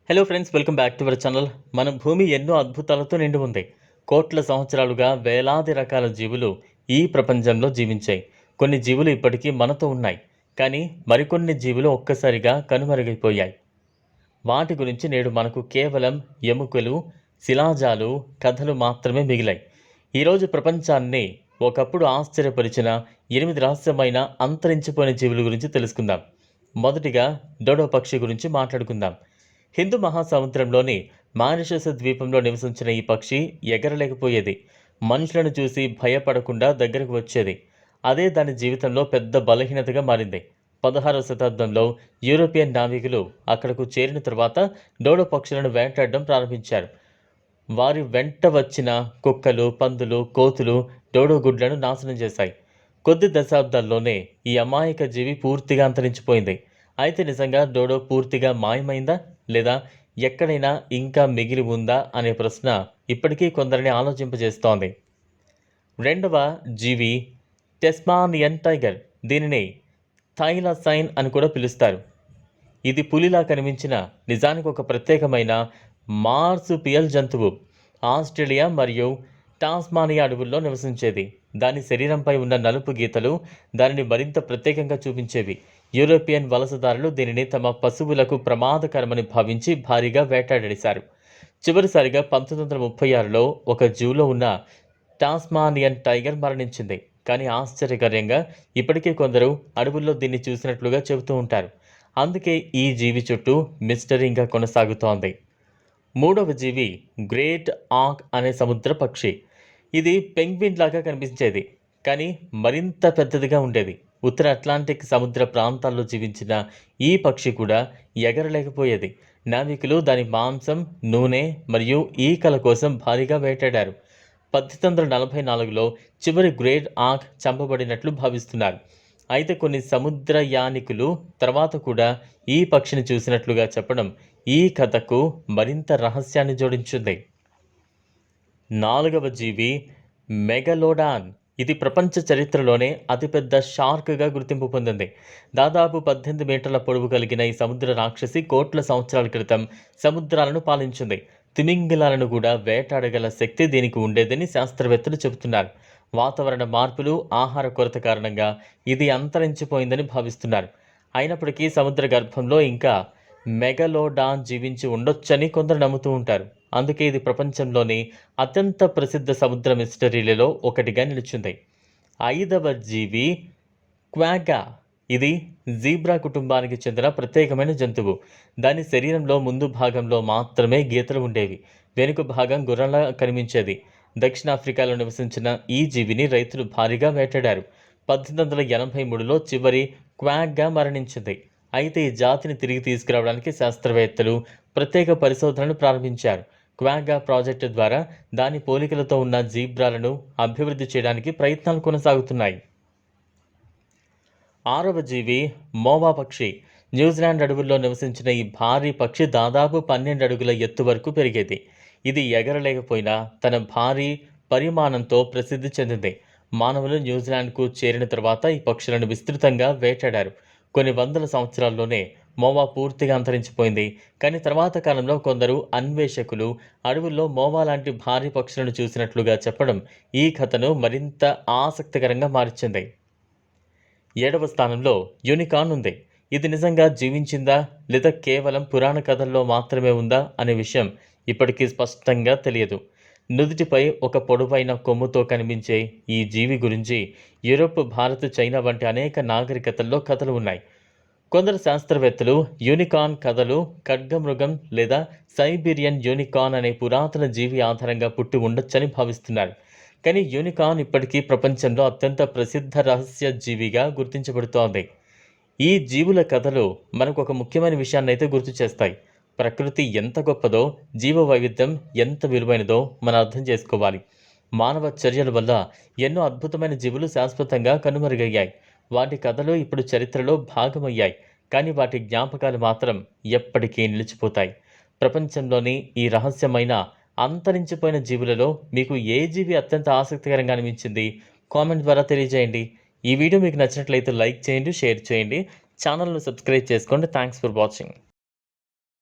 Hello friends, welcome back to our channel. మన భూమి ఎన్నో అద్భుతాలతో నిండి ఉంది. కోట్ల సంవత్సరాలుగా వేలాది రకాల జీవులు ఈ ప్రపంచంలో జీవించాయి. కొన్ని జీవులు ఇప్పటికీ మనతో ఉన్నాయి, కానీ మరికొన్ని జీవులు ఒక్కసారిగా కనుమరుగైపోయాయి. వాటి గురించి నేడు మనకు కేవలం ఎముకలు, శిలాజాలు, కథలు మాత్రమే మిగిలాయి. ఈరోజు ప్రపంచాన్ని ఒకప్పుడు ఆశ్చర్యపరిచిన 8 రహస్యమైన అంతరించిపోయిన జీవుల గురించి తెలుసుకుందాం. మొదటిగా డోడో పక్షి గురించి మాట్లాడుకుందాం. హిందూ మహాసముద్రంలోని మారిషస్ ద్వీపంలో నివసించిన ఈ పక్షి ఎగరలేకపోయేది. మనుషులను చూసి భయపడకుండా దగ్గరకు వచ్చేది. అదే దాని జీవితంలో పెద్ద బలహీనతగా మారింది. 16వ శతాబ్దంలో యూరోపియన్ నావికులు అక్కడకు చేరిన తర్వాత డోడో పక్షులను వేటాడడం ప్రారంభించారు. వారి వెంట వచ్చిన కుక్కలు, పందులు, కోతులు డోడో గుడ్లను నాశనం చేశాయి. కొద్ది దశాబ్దాల్లోనే ఈ అమాయక జీవి పూర్తిగా అంతరించిపోయింది. అయితే నిజంగా డోడో పూర్తిగా మాయమైందా, లేదా ఎక్కడైనా ఇంకా మిగిలి ఉందా అనే ప్రశ్న ఇప్పటికీ కొందరిని ఆలోచింపజేస్తోంది. రెండవ జీవి టెస్మానియన్ టైగర్. దీనిని థైలాసైన్ అని కూడా పిలుస్తారు. ఇది పులిలా కనిపించిన నిజానికి ఒక ప్రత్యేకమైన మార్సుపియల్ జంతువు. ఆస్ట్రేలియా మరియు టాస్మానియా అడవుల్లో నివసించేది. దాని శరీరంపై ఉన్న నలుపు గీతలు దానిని మరింత ప్రత్యేకంగా చూపించేవి. యూరోపియన్ వలసదారులు దీనిని తమ పశువులకు ప్రమాదకరమని భావించి భారీగా వేటాడేశారు. చివరిసారిగా 1936లో ఒక జూలో ఉన్న టాస్మానియన్ టైగర్ మరణించింది. కానీ ఆశ్చర్యకరంగా ఇప్పటికీ కొందరు అడవుల్లో దీన్ని చూసినట్లుగా చెబుతూ ఉంటారు. అందుకే ఈ జీవి చుట్టూ మిస్టరీ ఇంకా కొనసాగుతోంది. మూడవ జీవి గ్రేట్ ఆక్ అనే సముద్ర పక్షి. ఇది పెంగ్విన్ లాగా కనిపించేది, కానీ మరింత పెద్దదిగా ఉండేది. ఉత్తర అట్లాంటిక్ సముద్ర ప్రాంతాల్లో జీవించిన ఈ పక్షి కూడా ఎగరలేకపోయేది. నావికులు దాని మాంసం, నూనె మరియు ఈకల కోసం భారీగా వేటాడారు. 1844లో చివరి గ్రేట్ ఆక్ చంపబడినట్లు భావిస్తున్నారు. అయితే కొన్ని సముద్రయానికులు తర్వాత కూడా ఈ పక్షిని చూసినట్లుగా చెప్పడం ఈ కథకు మరింత రహస్యాన్ని జోడించింది. నాలుగవ జీవి మెగలోడాన్. ఇది ప్రపంచ చరిత్రలోనే అతిపెద్ద షార్క్గా గుర్తింపు పొందింది. దాదాపు 18 మీటర్ల పొడవు కలిగిన ఈ సముద్ర రాక్షసి కోట్ల సంవత్సరాల క్రితం సముద్రాలను పాలించింది. తిమింగిలాలను కూడా వేటాడగల శక్తి దీనికి ఉండేదని శాస్త్రవేత్తలు చెబుతున్నారు. వాతావరణ మార్పులు, ఆహార కొరత కారణంగా ఇది అంతరించిపోయిందని భావిస్తున్నారు. అయినప్పటికీ సముద్ర గర్భంలో ఇంకా మెగలోడాన్ జీవించి ఉండొచ్చని కొందరు నమ్ముతూ ఉంటారు. అందుకే ఇది ప్రపంచంలోని అత్యంత ప్రసిద్ధ సముద్ర మిస్టరీలలో ఒకటిగా నిలిచింది. ఐదవ జీవి క్వాగా. ఇది జీబ్రా కుటుంబానికి చెందిన ప్రత్యేకమైన జంతువు. దాని శరీరంలో ముందు భాగంలో మాత్రమే గీతలు ఉండేవి. వెనుక భాగం గుర్రంలా కనిపించేది. దక్షిణాఫ్రికాలో నివసించిన ఈ జీవిని రైతులు భారీగా వేటాడారు. 1883లో చివరి క్వాగ్గా మరణించింది. అయితే ఈ జాతిని తిరిగి తీసుకురావడానికి శాస్త్రవేత్తలు ప్రత్యేక పరిశోధనలు ప్రారంభించారు. క్వాగా ప్రాజెక్టు ద్వారా దాని పోలికలతో ఉన్న జీబ్రాలను అభివృద్ధి చేయడానికి ప్రయత్నాలు కొనసాగుతున్నాయి. ఆరవ జీవి మోవా పక్షి. న్యూజిలాండ్ అడవుల్లో నివసించిన ఈ భారీ పక్షి దాదాపు 12 అడుగుల ఎత్తు వరకు పెరిగేది. ఇది ఎగరలేకపోయినా తన భారీ పరిమాణంతో ప్రసిద్ధి చెందింది. మానవులు న్యూజిలాండ్కు చేరిన తర్వాత ఈ పక్షులను విస్తృతంగా వేటాడారు. కొన్ని వందల సంవత్సరాల్లోనే మోవా పూర్తిగా అంతరించిపోయింది. కానీ తర్వాత కాలంలో కొందరు అన్వేషకులు అడవుల్లో మోవా లాంటి భారీ పక్షులను చూసినట్లుగా చెప్పడం ఈ కథను మరింత ఆసక్తికరంగా మార్చింది. 7వ స్థానంలో యూనికార్న్ ఉంది. ఇది నిజంగా జీవించిందా, లేదా కేవలం పురాణ కథల్లో మాత్రమే ఉందా అనే విషయం ఇప్పటికీ స్పష్టంగా తెలియదు. నుదుటిపై ఒక పొడవైన కొమ్ముతో కనిపించే ఈ జీవి గురించి యూరోప్, భారత్, చైనా వంటి అనేక నాగరికతల్లో కథలు ఉన్నాయి. కొందరు శాస్త్రవేత్తలు యూనికార్న్ కథలు ఖడ్గమృగం లేదా సైబీరియన్ యూనికార్న్ అనే పురాతన జీవి ఆధారంగా పుట్టి ఉండొచ్చని భావిస్తున్నారు. కానీ యూనికార్న్ ఇప్పటికీ ప్రపంచంలో అత్యంత ప్రసిద్ధ రహస్య జీవిగా గుర్తించబడుతోంది. ఈ జీవుల కథలు మనకు ఒక ముఖ్యమైన విషయాన్ని అయితే గుర్తు చేస్తాయి. ప్రకృతి ఎంత గొప్పదో, జీవ వైవిధ్యం ఎంత విలువైనదో మనం అర్థం చేసుకోవాలి. మానవ చర్యల వల్ల ఎన్నో అద్భుతమైన జీవులు శాశ్వతంగా కనుమరుగయ్యాయి. వాటి కథలు ఇప్పుడు చరిత్రలో భాగమయ్యాయి, కానీ వాటి జ్ఞాపకాలు మాత్రం ఎప్పటికీ నిలిచిపోతాయి. ప్రపంచంలోని ఈ రహస్యమైన అంతరించిపోయిన జీవులలో మీకు ఏ జీవి అత్యంత ఆసక్తికరంగా అనిపించింది? కామెంట్ ద్వారా తెలియజేయండి. ఈ వీడియో మీకు నచ్చినట్లయితే లైక్ చేయండి, షేర్ చేయండి, ఛానల్ను సబ్స్క్రైబ్ చేసుకోండి. Thanks for watching.